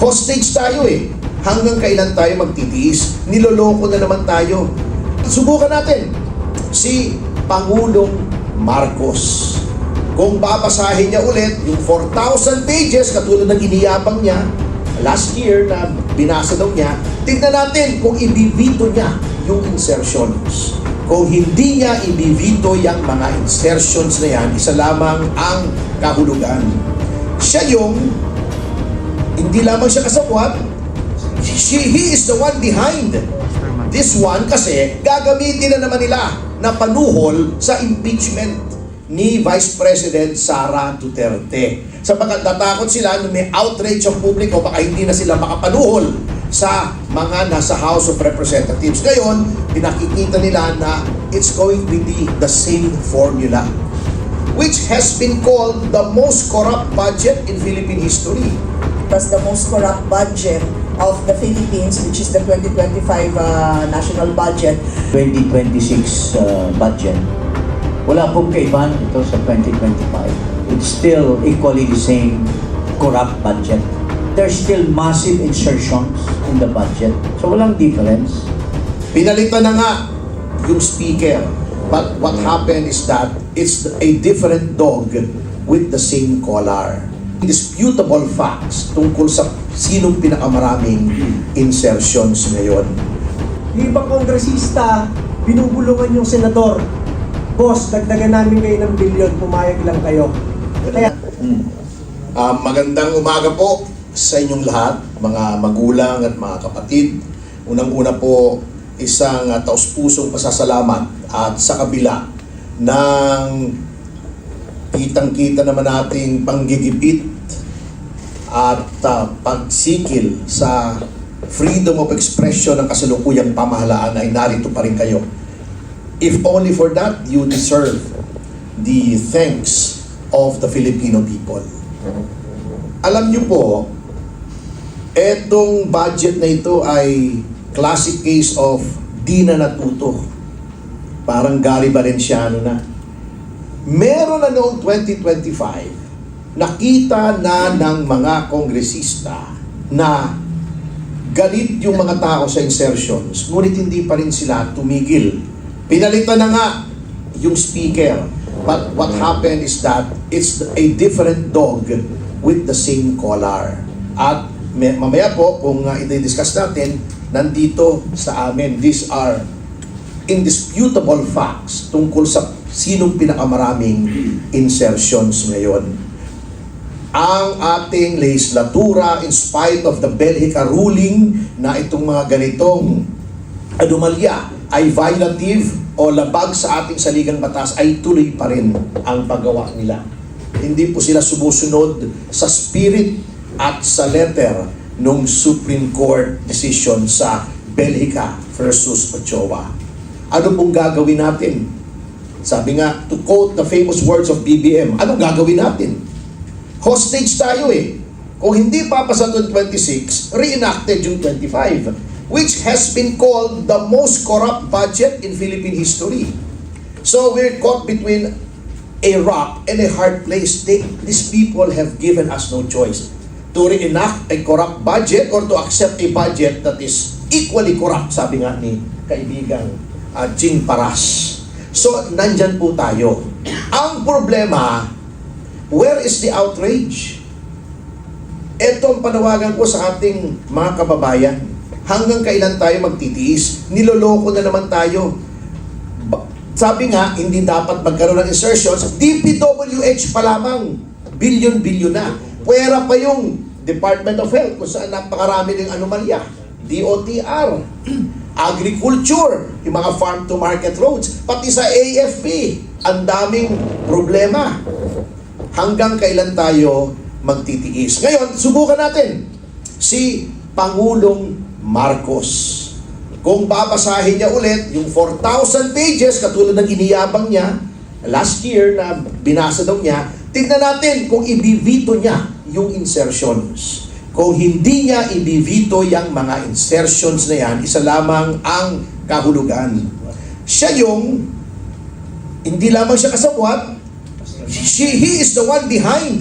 Hostage tayo eh. Hanggang kailan tayo magtitiis? Niloloko na naman tayo. Subukan natin si Pangulong Marcos. Kung babasahin niya ulit yung 4,000 pages katulad ng iniyabang niya last year na binasa daw niya, tignan natin kung ibibito niya yung insertions. Kung hindi niya ibibito yung mga insertions na yan, isa lamang ang kahulugan. Siya yung, hindi lamang siya kasabwat, he is the one behind this one kasi gagamitin na naman nila na panuhol sa impeachment ni Vice President Sara Duterte. Sapagkat natakot sila na may outrage ang publiko, baka hindi na sila makapanuhol sa mga nasa House of Representatives. Ngayon, pinakikita nila na it's going to be the same formula, which has been called the most corrupt budget in Philippine history. Was the most corrupt budget of the Philippines, which is the 2025 national budget. 2026 budget. Wala pong kaibahan ito sa 2025. It's still equally the same corrupt budget. There's still massive insertions in the budget. So walang difference. Pinalitan na nga yung speaker. But what happened is that it's a different dog with the same collar. Indisputable facts tungkol sa sinong pinakamaraming insertions ngayon. Yung ibang kongresista, binubulungan yung senador. Boss, dagdagan namin kayo ng bilyon, pumayag lang kayo. Kaya, Magandang umaga po sa inyong lahat, mga magulang at mga kapatid. Unang-una po, isang taus-pusong pasasalamat at sa kabila ng kitang-kita naman nating panggigipit at pagsikil sa freedom of expression ng kasalukuyang pamahalaan ay narito pa rin kayo. If only for that, you deserve the thanks of the Filipino people. Alam niyo po, etong budget na ito ay classic case of di na natuto. Parang Gary Valenciano na. Meron na noong 2025, nakita na ng mga kongresista na galit yung mga tao sa insertions, ngunit hindi pa rin sila tumigil. Pinalitan na nga yung speaker. But what happened is that it's a different dog with the same collar. At mamaya po, kung i-discuss natin, nandito sa amin, these are indisputable facts tungkol sa sinong pinakamaraming insertions ngayon. Ang ating legislatura, in spite of the Belhica ruling na itong mga ganitong anomalya ay violative o labag sa ating saligang batas, ay tuloy pa rin ang paggawa nila. Hindi po sila sumusunod sa spirit at sa letter ng Supreme Court decision sa Belhica versus Ochoa. Ano pong gagawin natin? Sabi nga, to quote the famous words of BBM, anong gagawin natin? Hostage tayo eh. Kung hindi papasa 2026, reenacted yung 25, which has been called the most corrupt budget in Philippine history. So we're caught between a rock and a hard place. These people have given us no choice to reenact a corrupt budget or to accept a budget that is equally corrupt, sabi nga ni kaibigang Jing Paras. So, nandyan po tayo. Ang problema, where is the outrage? Ito ang panawagan ko sa ating mga kababayan. Hanggang kailan tayo magtitiis? Niloloko na naman tayo. Sabi nga, hindi dapat magkaroon ng insertions. DPWH pa lamang, bilyon-bilyon na. Pwera pa yung Department of Health kung saan napakarami ng anomalya. DOTR, agriculture, yung mga farm-to-market roads, pati sa AFP, ang daming problema. Hanggang kailan tayo magtitiis? Ngayon, subukan natin si Pangulong Marcos. Kung babasahin niya ulit yung 4,000 pages katulad ng iniyabang niya last year na binasa daw niya, tignan natin kung ibibito niya yung insertions. Kung hindi niya ibibito yung mga insertions na yan, isa lamang ang kahulugan. Siya yung, hindi lamang siya kasabwat, He is the one behind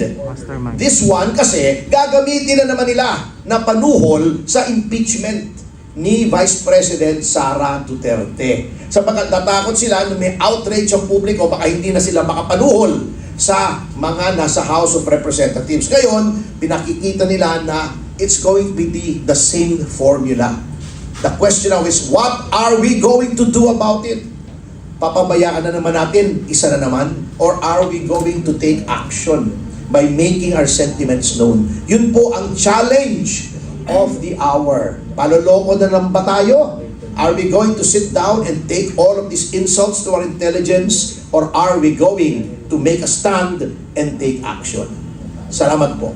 this one kasi gagamitin na naman nila na panuhol sa impeachment ni Vice President Sara Duterte. Sapagkat natakot sila na may outrage ang publiko, baka hindi na sila makapanuhol sa mga nasa House of Representatives. Ngayon, pinakikita nila na it's going to be the same formula. The question now is, what are we going to do about it? Papabayaan na naman natin, isa na naman? Or are we going to take action by making our sentiments known? Yun po ang challenge of the hour. Paloloko na lang ba tayo? Are we going to sit down and take all of these insults to our intelligence? Or are we going to make a stand and take action? Salamat po.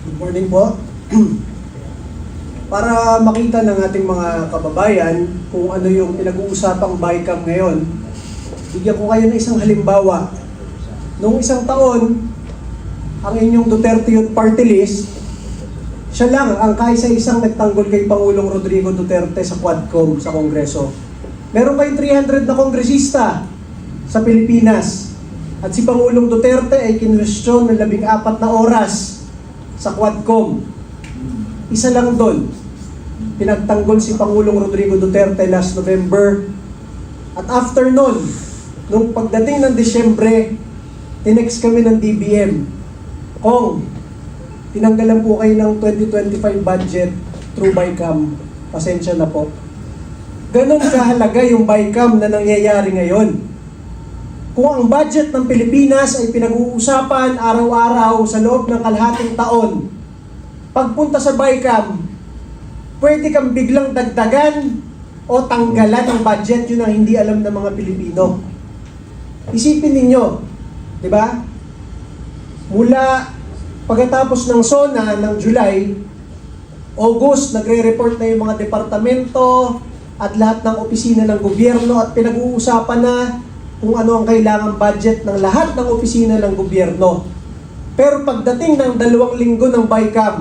Good morning po. Para makita ng ating mga kababayan kung ano yung pinag-uusapang BICAM ngayon, bigyan ko kayo ng isang halimbawa. Noong isang taon, ang inyong Duterte Youth Party List, siya lang ang kaisa-isang nagtanggol kay Pangulong Rodrigo Duterte sa Quadcom sa Kongreso. Meron kayong 300 na kongresista sa Pilipinas at si Pangulong Duterte ay kinwestiyon ng 14 na oras sa Quadcom. Isa lang doon, pinagtanggol si Pangulong Rodrigo Duterte last November. At after nun, nung pagdating ng Disyembre, tinext kami ng DBM, Kong, tinanggalan po kayo ng 2025 budget through BICAM. Pasensya na po. Ganon kahalaga yung BICAM na nangyayari ngayon. Kung ang budget ng Pilipinas ay pinag-uusapan araw-araw sa loob ng kalahating taon, pagpunta sa BICAM, pwede kang biglang dagdagan o tanggalan ng budget. Yun ang hindi alam ng mga Pilipino. Isipin ninyo, di ba? Mula pagkatapos ng SONA ng July, August, nagre-report na yung mga departamento at lahat ng opisina ng gobyerno at pinag-uusapan na kung ano ang kailangang budget ng lahat ng opisina ng gobyerno. Pero pagdating ng 2 linggo ng BICAM,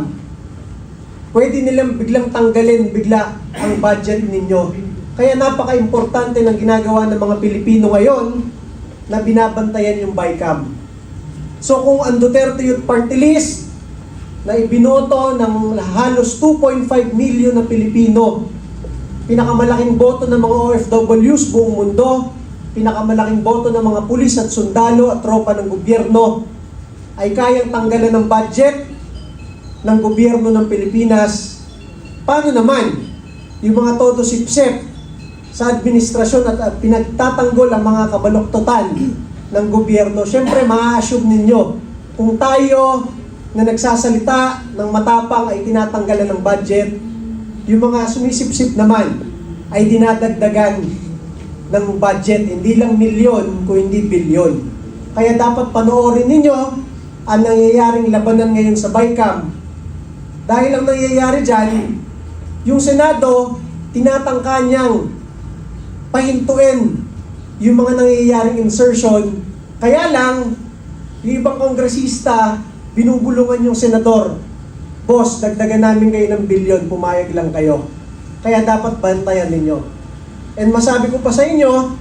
pwede nilang biglang tanggalin bigla ang budget ninyo. Kaya napaka-importante ng ginagawa ng mga Pilipino ngayon na binabantayan yung BICAM. So kung ang Duterte Youth Party List na ibinoto ng halos 2.5 million na Pilipino, pinakamalaking boto ng mga OFWs buong mundo, pinakamalaking boto ng mga pulis at sundalo at tropa ng gobyerno, ay kayang tanggalan ng budget ng gobyerno ng Pilipinas, paano naman yung mga todo sipsep sa administrasyon at pinagtatanggol ang mga kabaloktotan ng gobyerno? Siyempre, ma-assume ninyo, kung tayo na nagsasalita ng matapang ay tinatanggalan ng budget, yung mga sumisipsip naman ay dinadagdagan ng budget, hindi lang milyon, kung hindi bilyon. Kaya dapat panoorin ninyo ang nangyayaring labanan ngayon sa BICAM. Dahil ang nangyayari dyan, yung Senado, tinatangka niyang pahintuin yung mga nangyayaring insertion. Kaya lang, yung ibang kongresista, binubulungan yung senador. Boss, dagdagan namin kayo ng bilyon, pumayag lang kayo. Kaya dapat bantayan ninyo. And masabi ko pa sa inyo,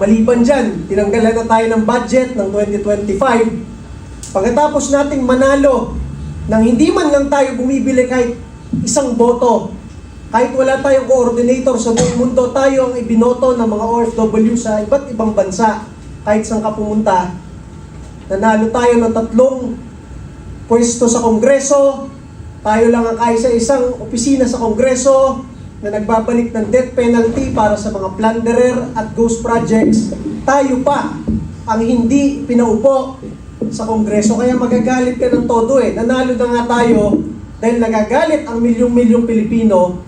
maliban dyan, tinanggalan na tayo ng budget ng 2025. Pagkatapos nating manalo, nang hindi man lang tayo bumibili kahit isang boto, kahit wala tayong coordinator sa buong mundo, tayo ang ibinoto ng mga OFW sa iba't ibang bansa, kahit saan ka pumunta, nanalo tayo ng 3 pwesto sa Kongreso, tayo lang ang kaisa-isang opisina sa Kongreso na nagbabalik ng death penalty para sa mga plunderer at ghost projects. Tayo pa ang hindi pinaupo sa Kongreso, kaya magagalit ka ng todo eh. Nanalo na nga tayo dahil nagagalit ang milyong-milyong Pilipino.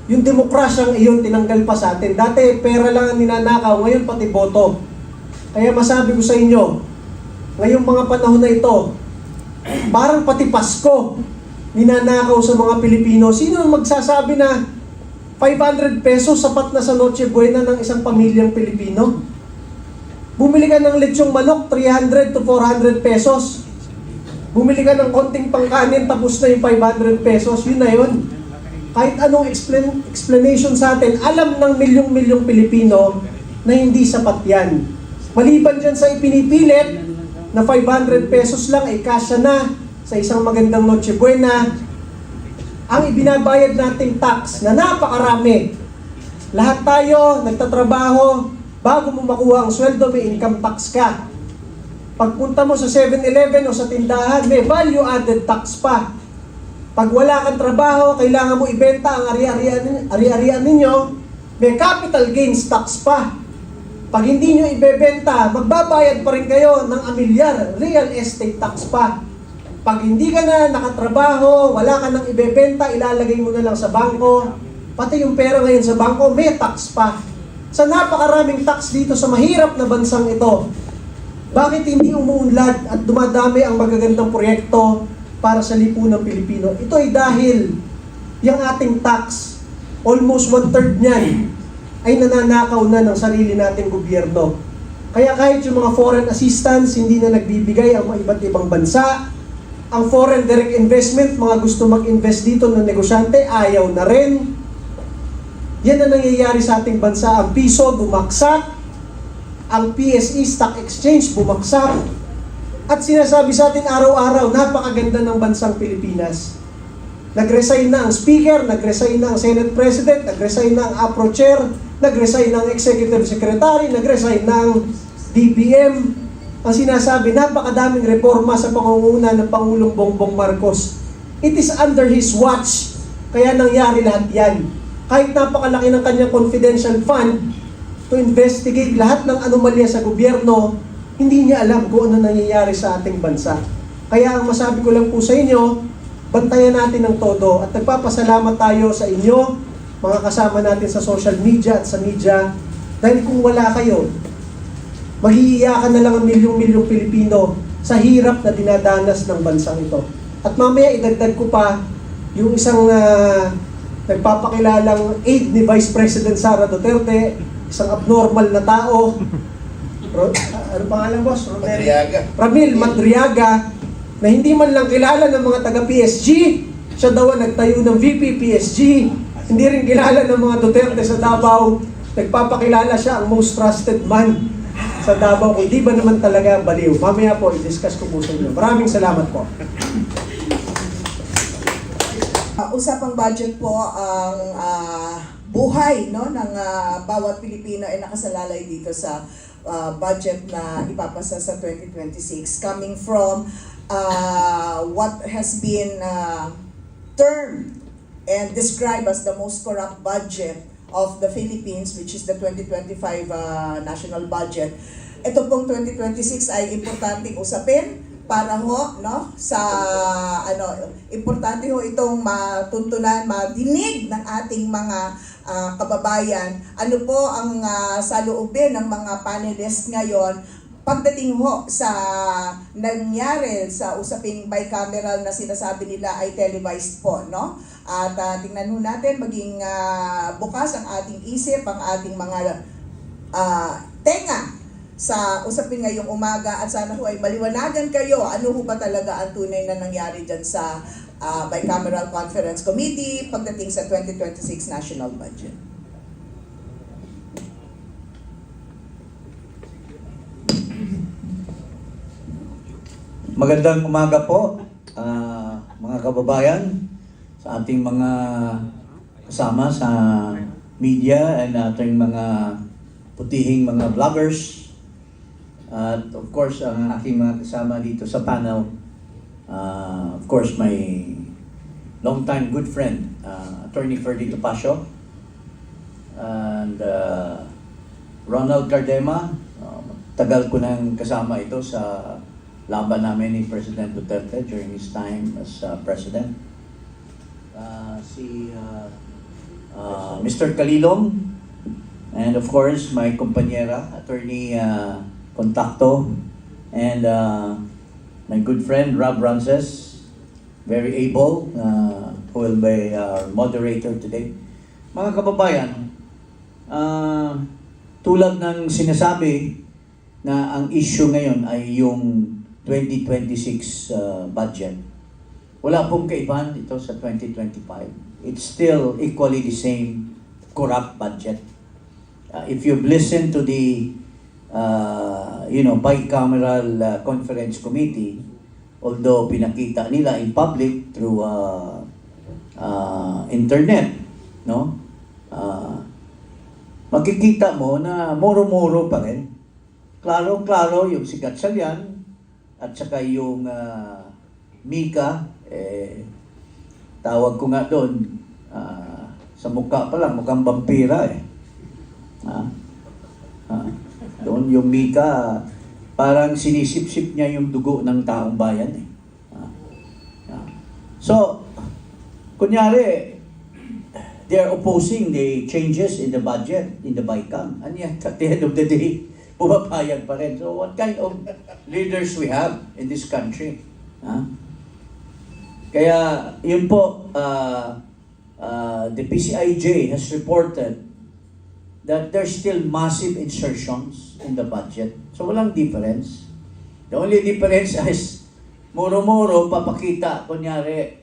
Yung demokrasyang iyon tinanggal pa sa atin. Dati pera lang ang ninanakaw, ngayon pati boto. Kaya masabi ko sa inyo, ngayong mga panahon na ito, parang pati Pasko ninanakaw sa mga Pilipino. Sino ang magsasabi na 500 pesos sapat na sa Noche Buena ng isang pamilyang Pilipino? Bumili ka ng lechong manok, 300 to 400 pesos. Bumili ka ng konting pangkanin, tapos na yung 500 pesos, yun na yun. kahit anong explanation sa atin, alam ng milyong-milyong Pilipino na hindi sapat yan. Maliban dyan sa ipinipilit na 500 pesos lang ay kasya na sa isang magandang Noche Buena, ang ibinabayad nating tax na napakarami. Lahat tayo nagtatrabaho, bago mo makuha ang sweldo, may income tax ka. Pagpunta mo sa 7-Eleven o sa tindahan, may value-added tax pa. Pag wala kang trabaho, kailangan mo ibenta ang ari-arian ninyo, may capital gains tax pa. Pag hindi nyo ibebenta, magbabayad pa rin kayo ng amilyar, real estate tax pa. Pag hindi ka na nakatrabaho, wala ka nang ibebenta, ilalagay mo na lang sa bangko, pati yung pera ngayon sa bangko, may tax pa. Sa napakaraming tax dito sa mahirap na bansang ito, bakit hindi umuunlad at dumadami ang magagandang proyekto para sa lipunang Pilipino? Ito ay dahil yung ating tax, almost 1/3 niyan, ay nananakaw na ng sarili nating gobyerno. Kaya kahit yung mga foreign assistance, hindi na nagbibigay ang mga iba't ibang bansa. Ang foreign direct investment, mga gusto mag-invest dito ng negosyante, ayaw na rin. Yan ang nangyayari sa ating bansa. Ang piso bumaksak, ang PSE Stock Exchange bumaksak, at sinasabi sa atin araw-araw, napakaganda ng bansang Pilipinas. Nag-resign na ang Speaker, nag-resign na ang Senate President, nag-resign na ang APRO Chair, nag-resign na ang Executive Secretary, nag-resign na ang DBM. Ang sinasabi, napakadaming reforma sa pangunguna ng Pangulong Bongbong Marcos. It is under his watch, kaya nangyari lahat yan. Kahit napakalaki ng kanyang confidential fund to investigate lahat ng anomalya sa gobyerno, hindi niya alam kung ano nangyayari sa ating bansa. Kaya ang masabi ko lang po sa inyo, bantayan natin ng todo at nagpapasalamat tayo sa inyo, mga kasama natin sa social media at sa media, dahil kung wala kayo, maghihiyakan na lang ang milyong-milyong Pilipino sa hirap na dinadanas ng bansang ito. At mamaya idagdag ko pa yung isang nagpapakilalang aide ni Vice President Sara Duterte, isang abnormal na tao. Ano pangalan, boss? Ramil Madriaga, na hindi man lang kilala ng mga taga-PSG. Siya daw ang nagtayo ng VP PSG. Hindi rin kilala ng mga Duterte sa Davao. Nagpapakilala siya ang most trusted man sa Davao. Kung di ba naman talaga baliw. Mamaya po, i-discuss ko po sa inyo. Maraming salamat po. Usapang budget po ang buhay, no, ng bawat Pilipino ay nakasalalay dito sa budget na ipapasa sa 2026, coming from what has been termed and described as the most corrupt budget of the Philippines, which is the 2025 national budget. Ito pong 2026 ay importanteng usapin para ho, no, sa importante ho itong matuntunan, madinig ng ating mga kababayan. Ano po ang saloobin ng mga panelists ngayon pagdating ho sa nangyari sa usaping bicameral na sinasabi nila ay televised po, no? At tingnan ho natin, maging bukas ang ating isip, ang ating mga tenga sa usapin ngayong umaga, at sana ho ay maliwanagan kayo ano ho ba talaga ang tunay na nangyari dyan sa Bicameral Conference Committee pagdating sa 2026 national budget. Magandang umaga po, mga kababayan, sa ating mga kasama sa media and ating mga putihing mga vloggers. At of course, ang aking mga kasama dito sa panel, of course, my longtime good friend, Attorney Ferdy Topacio, and Ronald Cardema. Tagal ko nang kasama ito sa laban namin ni President Duterte during his time as President. Mr. Calilong, and of course, my kumpanyera, Attorney Contacto, and my good friend Rob Rances, very able, who will be our moderator today. Mga kababayan, tulad ng sinasabi na ang issue ngayon ay yung 2026 budget. Wala pong kaibahan ito sa 2025. it's still equally the same corrupt budget. If you've listened to the bicameral conference committee, although pinakita nila in public through internet, no? Makikita mo na moro-moro pa rin. Klaro-klaro yung si Gatchalian at saka yung Mika, tawag ko nga doon, sa mukha pa lang, mukhang vampira eh. Doon yung Mika, parang sinisip-sip niya yung dugo ng taong bayan eh. So, kunyari, they are opposing the changes in the budget, in the BICAM. And yet, at the end of the day, pumapayag pa rin. So, what kind of leaders we have in this country? Kaya, yun po, the PCIJ has reported that there's still massive insertions in the budget. So, walang difference. The only difference is, moro-moro, papakita, kunyari,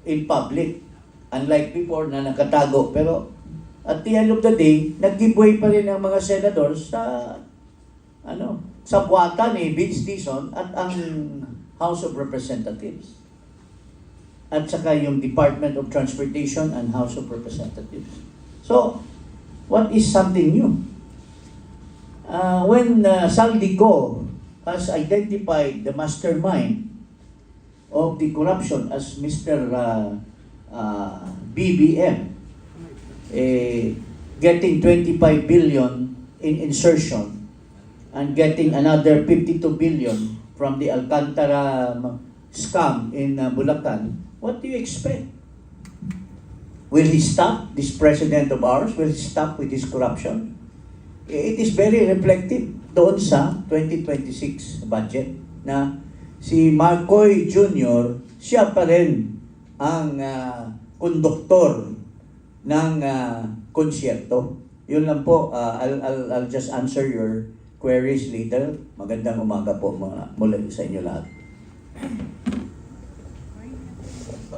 in public. Unlike before na nakatago. Pero at the end of the day, nag-giveaway pa rin ang mga senators sa sa buwata ni Vince Dizon at ang House of Representatives. At saka yung Department of Transportation and House of Representatives. So, what is something new? When Saldico has identified the mastermind of the corruption as Mr. BBM, getting 25 billion in insertion and getting another 52 billion from the Alcantara scam in Bulacan, what do you expect? Will he stop, this president of ours, will he stop with his corruption? It is very reflective doon sa 2026 budget na si Marcoy Jr., siya pa rin ang konduktor ng konsyerto. Yun lang po, I'll just answer your queries later. Magandang umaga po mula sa inyo lahat.